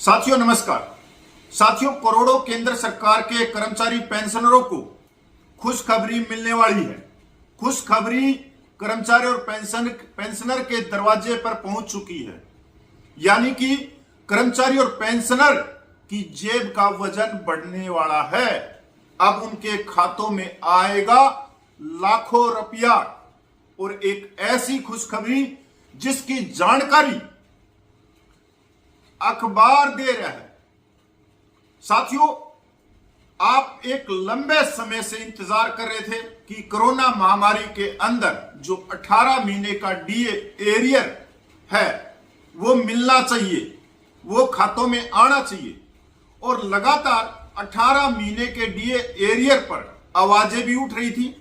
साथियों नमस्कार। साथियों, करोड़ों केंद्र सरकार के कर्मचारी पेंशनरों को खुशखबरी मिलने वाली है। खुशखबरी कर्मचारी और पेंशनर के दरवाजे पर पहुंच चुकी है। यानी कि कर्मचारी और पेंशनर की जेब का वजन बढ़ने वाला है। अब उनके खातों में आएगा लाखों रुपया। और एक ऐसी खुशखबरी जिसकी जानकारी अखबार दे रहा है। साथियों, आप एक लंबे समय से इंतजार कर रहे थे कि कोरोना महामारी के अंदर जो 18 महीने का डीए एरियर है वो मिलना चाहिए, वो खातों में आना चाहिए। और लगातार 18 महीने के डीए एरियर पर आवाजें भी उठ रही थी,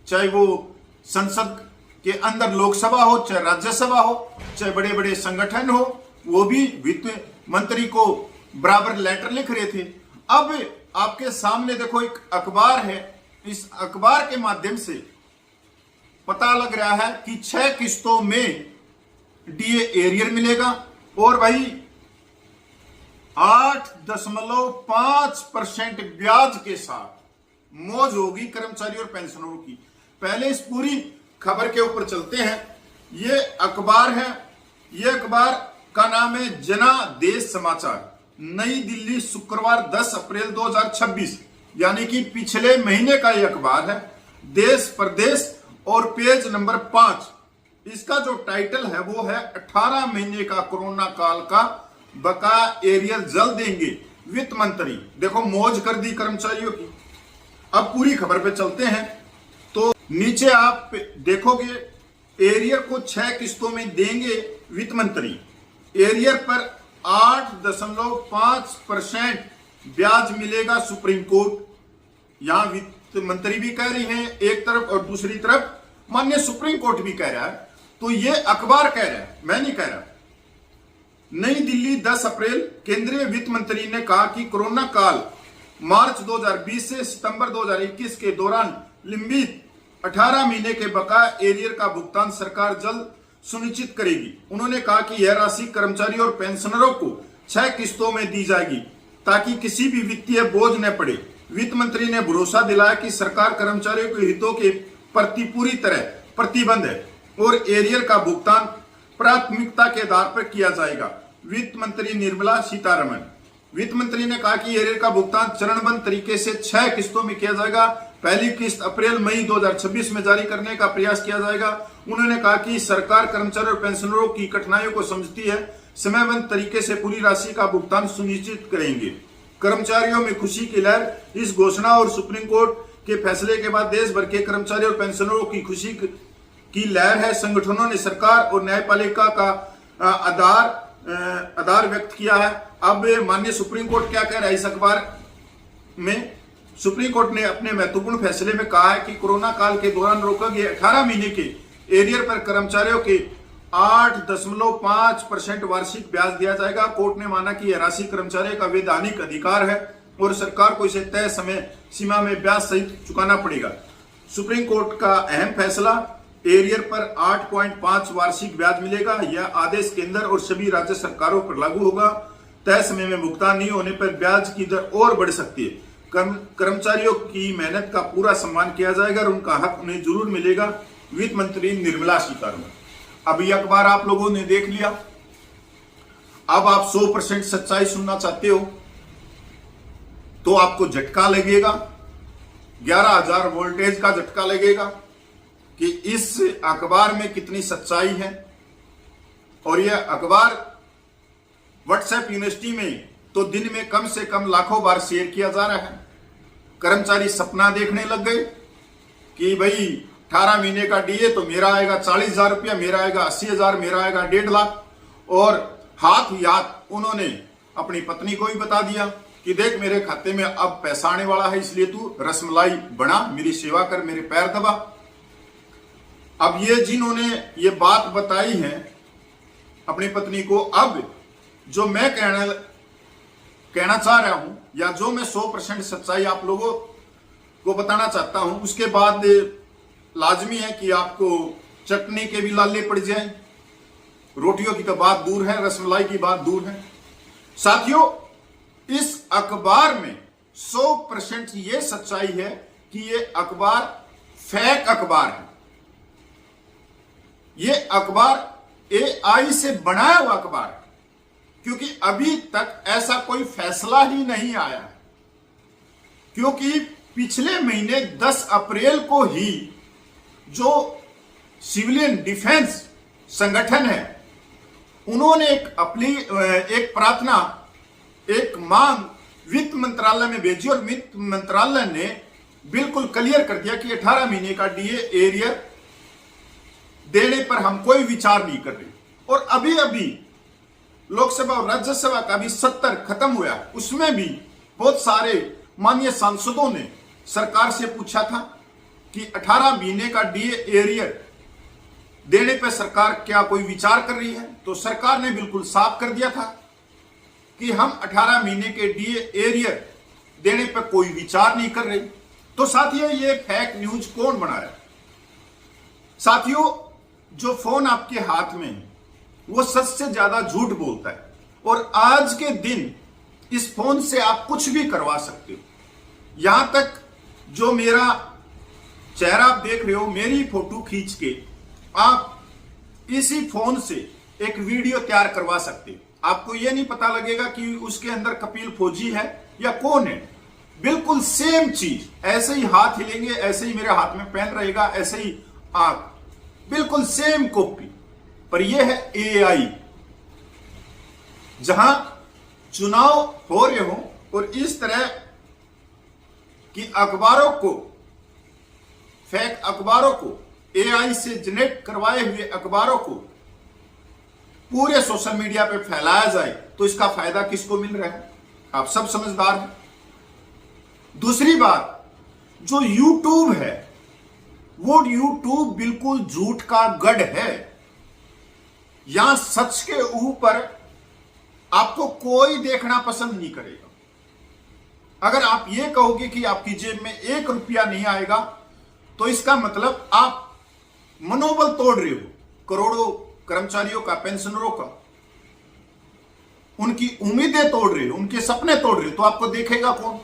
चाहे वो संसद के अंदर लोकसभा हो, चाहे राज्यसभा हो, चाहे बड़े बड़े संगठन हो, वो भी वित्त मंत्री को बराबर लेटर लिख रहे थे। अब आपके सामने देखो एक अखबार है। इस अखबार के माध्यम से पता लग रहा है कि 6 किस्तों में डीए एरियर मिलेगा और भाई 8.5% ब्याज के साथ मौज होगी कर्मचारी और पेंशनरों की। पहले इस पूरी खबर के ऊपर चलते हैं। ये अखबार है, ये अखबार का नाम है जनादेश समाचार, नई दिल्ली, शुक्रवार 10 अप्रैल 2026, यानी कि पिछले महीने का यह अखबार है। देश प्रदेश और पेज नंबर 5। इसका जो टाइटल है वो है 18 महीने का कोरोना काल का बकाया एरियर जल्द देंगे वित्त मंत्री। देखो मौज कर दी कर्मचारियों की। अब पूरी खबर पे चलते हैं तो नीचे आप देखोगे एरियर को 6 किस्तों में देंगे वित्त मंत्री। एरियर पर 8.5% ब्याज मिलेगा सुप्रीम कोर्ट। यहां वित्त मंत्री भी कह रही है एक तरफ और दूसरी तरफ माननीय सुप्रीम कोर्ट भी कह रहा है। तो यह अखबार कह रहा है, मैं नहीं कह रहा। नई दिल्ली 10 अप्रैल, केंद्रीय वित्त मंत्री ने कहा कि कोरोना काल मार्च 2020 से सितंबर 2021 के दौरान लंबित 18 महीने के बकाया एरियर का भुगतान सरकार जल्द सुनिश्चित करेगी। उन्होंने कहा कि यह राशि कर्मचारियों और पेंशनरों को 6 किस्तों में दी जाएगी ताकि किसी भी वित्तीय बोझ न पड़े। वित्त मंत्री ने भरोसा दिलाया कि सरकार कर्मचारियों के हितों के प्रति पूरी तरह प्रतिबद्ध है और एरियर का भुगतान प्राथमिकता के आधार पर किया जाएगा। वित्त मंत्री निर्मला सीतारमण, वित्त मंत्री ने कहा कि एरियर का भुगतान चरणबद्ध तरीके से 6 किस्तों में किया जाएगा। पहली किस्त अप्रैल मई 2026 में जारी करने का प्रयास किया जाएगा। उन्होंने कहा कि सरकार कर्मचारियों और पेंशनरों की कठिनाइयों को समझती है, समयबद्ध तरीके से पूरी राशि का भुगतान सुनिश्चित करेंगे। कर्मचारियों में खुशी की लहर। इस घोषणा और सुप्रीम कोर्ट के फैसले के बाद देश भर के कर्मचारियों और पेंशनरों की खुशी की लहर है। संगठनों ने सरकार और न्यायपालिका का आधार व्यक्त किया है। अब माननीय सुप्रीम कोर्ट क्या कह रहा है इस अखबार में? सुप्रीम कोर्ट ने अपने महत्वपूर्ण फैसले में कहा है कि कोरोना काल के दौरान रोके गए 18 महीने के एरियर पर कर्मचारियों के 8.5% वार्षिक ब्याज दिया जाएगा। कोर्ट ने माना कि यह राशि कर्मचारियों का वैधानिक अधिकार है और सरकार को इसे तय समय सीमा में ब्याज सहित चुकाना पड़ेगा। सुप्रीम कोर्ट का अहम फैसला, एरियर पर 8.5 वार्षिक ब्याज मिलेगा। यह आदेश केंद्र और सभी राज्य सरकारों पर लागू होगा। तय समय में भुगतान नहीं होने पर ब्याज की दर और बढ़ सकती है। कर्मचारियों की मेहनत का पूरा सम्मान किया जाएगा और उनका हक उन्हें जरूर मिलेगा। वित्त मंत्री निर्मला सीतारमण। अब यह अखबार आप लोगों ने देख लिया। अब आप 100% सच्चाई सुनना चाहते हो तो आपको झटका लगेगा, 11,000 वोल्टेज का झटका लगेगा कि इस अखबार में कितनी सच्चाई है। और यह अखबार व्हाट्सएप यूनिवर्सिटी में तो दिन में कम से कम लाखों बार शेयर किया जा रहा है। कर्मचारी सपना देखने लग गए कि भाई 18 महीने का डीए तो मेरा आएगा 40,000 रुपया, मेरा आएगा 80,000, मेरा आएगा 1.5 लाख। और हाथ ही हाथ उन्होंने अपनी पत्नी को भी बता दिया कि देख मेरे खाते में अब पैसा आने वाला है, इसलिए तू रसमलाई बना, मेरी सेवा कर, मेरे पैर दबा। अब ये जिन्होंने ये बात बताई है अपनी पत्नी को, अब जो मैं कहना चाह रहा हूं या जो मैं 100% सच्चाई आप लोगों को बताना चाहता हूं, उसके बाद लाजमी है कि आपको चटनी के भी लाले पड़ जाए। रोटियों की तो बात दूर है, रसमलाई की बात दूर है। साथियों, इस अखबार में 100% ये सच्चाई है कि ये अखबार फेक अखबार है। ये अखबार एआई से बनाया हुआ अखबार है, क्योंकि अभी तक ऐसा कोई फैसला ही नहीं आया है। क्योंकि पिछले महीने 10 अप्रैल को ही जो सिविलियन डिफेंस संगठन है, उन्होंने एक प्रार्थना, एक मांग वित्त मंत्रालय में भेजी और वित्त मंत्रालय ने बिल्कुल क्लियर कर दिया कि 18 महीने का डीए एरियर देने पर हम कोई विचार नहीं कर रहे। और अभी अभी लोकसभा और राज्यसभा का भी 70 खत्म हुआ, उसमें भी बहुत सारे माननीय सांसदों ने सरकार से पूछा था कि 18 महीने का डीए एरियर देने पर सरकार क्या कोई विचार कर रही है। तो सरकार ने बिल्कुल साफ कर दिया था कि हम 18 महीने के डीए एरियर देने पर कोई विचार नहीं कर रहे। तो साथियों, ये फेक न्यूज कौन बना रहा है? साथियों, जो फोन आपके हाथ में है वो सच से ज्यादा झूठ बोलता है, और आज के दिन इस फोन से आप कुछ भी करवा सकते हो। यहां तक जो मेरा चेहरा आप देख रहे हो, मेरी फोटो खींच के आप इसी फोन से एक वीडियो तैयार करवा सकते हो। आपको यह नहीं पता लगेगा कि उसके अंदर कपिल फौजी है या कौन है। बिल्कुल सेम चीज, ऐसे ही हाथ हिलेंगे, ऐसे ही मेरे हाथ में पेन रहेगा, ऐसे ही आंख, बिल्कुल सेम कॉपी। पर यह है एआई। जहां चुनाव हो रहे हो और इस तरह की अखबारों को, फेक अखबारों को, एआई से जनरेट करवाए हुए अखबारों को पूरे सोशल मीडिया पे फैलाया जाए, तो इसका फायदा किसको मिल रहा है? आप सब समझदार हैं। दूसरी बात, जो यूट्यूब है, वो यूट्यूब बिल्कुल झूठ का गढ़ है। यहां सच के ऊपर आपको कोई देखना पसंद नहीं करेगा। अगर आप ये कहोगे कि आपकी जेब में 1 रुपया नहीं आएगा, तो इसका मतलब आप मनोबल तोड़ रहे हो करोड़ों कर्मचारियों का, पेंशनरों का, उनकी उम्मीदें तोड़ रहे हो, उनके सपने तोड़ रहे हो। तो आपको देखेगा कौन?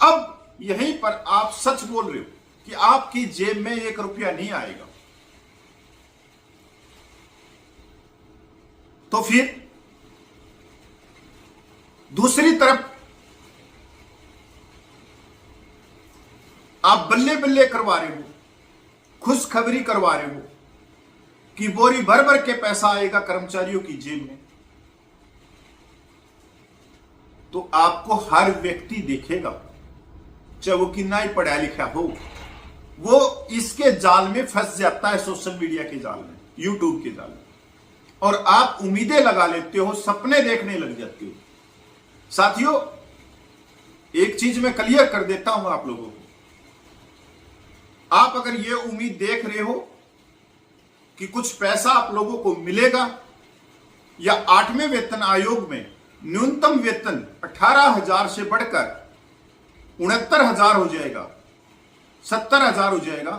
अब यहीं पर आप सच बोल रहे हो कि आपकी जेब में 1 रुपया नहीं आएगा, तो फिर दूसरी तरफ आप बल्ले बल्ले करवा रहे हो, खुशखबरी करवा रहे हो कि बोरी भर भर के पैसा आएगा कर्मचारियों की जेब में। तो आपको हर व्यक्ति देखेगा, चाहे वो कितना ही पढ़ा लिखा हो, वो इसके जाल में फंस जाता है, सोशल मीडिया के जाल में, यूट्यूब के जाल में, और आप उम्मीदें लगा लेते हो, सपने देखने लग जाते हो। साथियों, एक चीज मैं क्लियर कर देता हूं आप लोगों को। आप अगर ये उम्मीद देख रहे हो कि कुछ पैसा आप लोगों को मिलेगा, या 8वें वेतन आयोग में न्यूनतम वेतन 18,000 से बढ़कर 69,000 हो जाएगा, 70,000 हो जाएगा,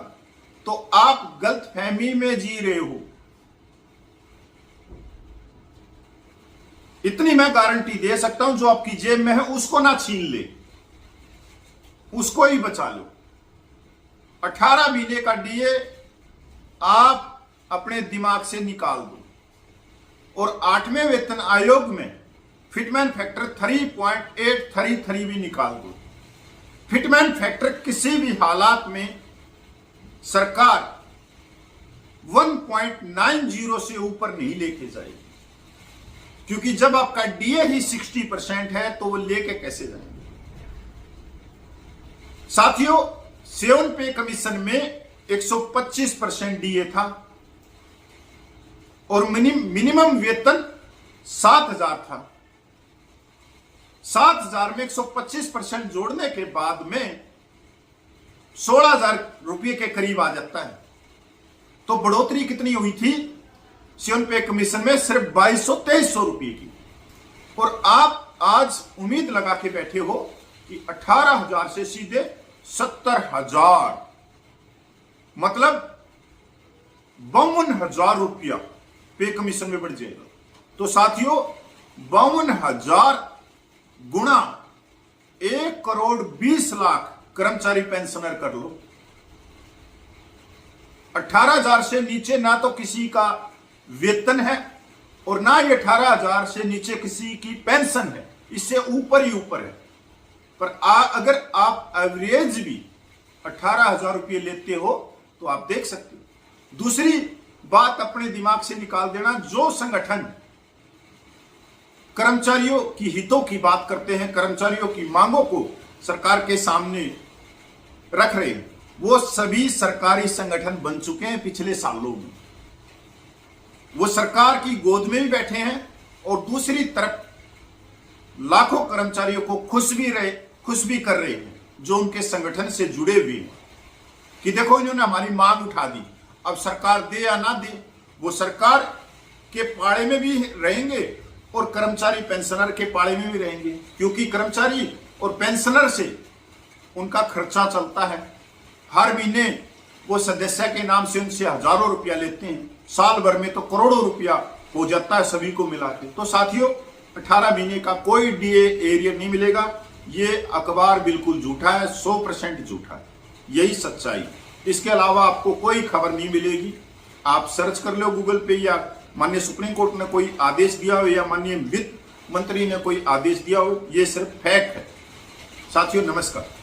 तो आप गलतफहमी में जी रहे हो। इतनी मैं गारंटी दे सकता हूं, जो आपकी जेब में है उसको ना छीन ले, उसको ही बचा लो। 18 महीने का डीए आप अपने दिमाग से निकाल दो, और 8वें वेतन आयोग में फिटमैन फैक्टर 3.833 भी निकाल दो। फिटमैन फैक्टर किसी भी हालात में सरकार 1.90 से ऊपर नहीं लेके जाएगी, क्योंकि जब आपका डीए ही 60% है तो वो लेके कैसे जाएंगे? साथियों, सेवन पे कमीशन में 125% डीए था, और मिनिमम वेतन 7,000 था। 7,000 में 125% जोड़ने के बाद में 16,000 रुपये के करीब आ जाता है। तो बढ़ोतरी कितनी हुई थी सेवन पे कमीशन में? सिर्फ 2200-2300 रुपये की। और आप आज उम्मीद लगा के बैठे हो कि 18,000 से सीधे 70,000, मतलब 52,000 रुपया पे कमीशन में बढ़ जाएगा। तो साथियों, 52,000 गुणा 1,20,00,000 कर्मचारी पेंशनर कर लो। 18,000 से नीचे ना तो किसी का वेतन है और ना ये 18,000 से नीचे किसी की पेंशन है, इससे ऊपर ही ऊपर है। पर अगर आप एवरेज भी 18,000 रुपये लेते हो तो आप देख सकते हो। दूसरी बात अपने दिमाग से निकाल देना, जो संगठन कर्मचारियों की हितों की बात करते हैं, कर्मचारियों की मांगों को सरकार के सामने रख रहे हैं, वो सभी सरकारी संगठन बन चुके हैं पिछले सालों में। वो सरकार की गोद में भी बैठे हैं और दूसरी तरफ लाखों कर्मचारियों को खुश भी कर रहे हैं जो उनके संगठन से जुड़े हुए हैं कि देखो इन्होंने हमारी मांग उठा दी। अब सरकार दे या ना दे, वो सरकार के पाड़े में भी रहेंगे और कर्मचारी पेंशनर के पाड़े में भी रहेंगे, क्योंकि कर्मचारी और पेंशनर से उनका खर्चा चलता है। हर महीने वो सदस्य के नाम से उनसे हजारों रुपया लेते हैं, साल भर में तो करोड़ों रुपया हो जाता है सभी को मिला के। तो साथियों, 18 महीने का कोई डीए एरियर नहीं मिलेगा। ये अखबार बिल्कुल झूठा है, 100% झूठा है, यही सच्चाई। इसके अलावा आपको कोई खबर नहीं मिलेगी। आप सर्च कर लो गूगल पे, या माननीय सुप्रीम कोर्ट ने कोई आदेश दिया हो या माननीय वित्त मंत्री ने कोई आदेश दिया हो, ये सिर्फ फैक्ट है। साथियों नमस्कार।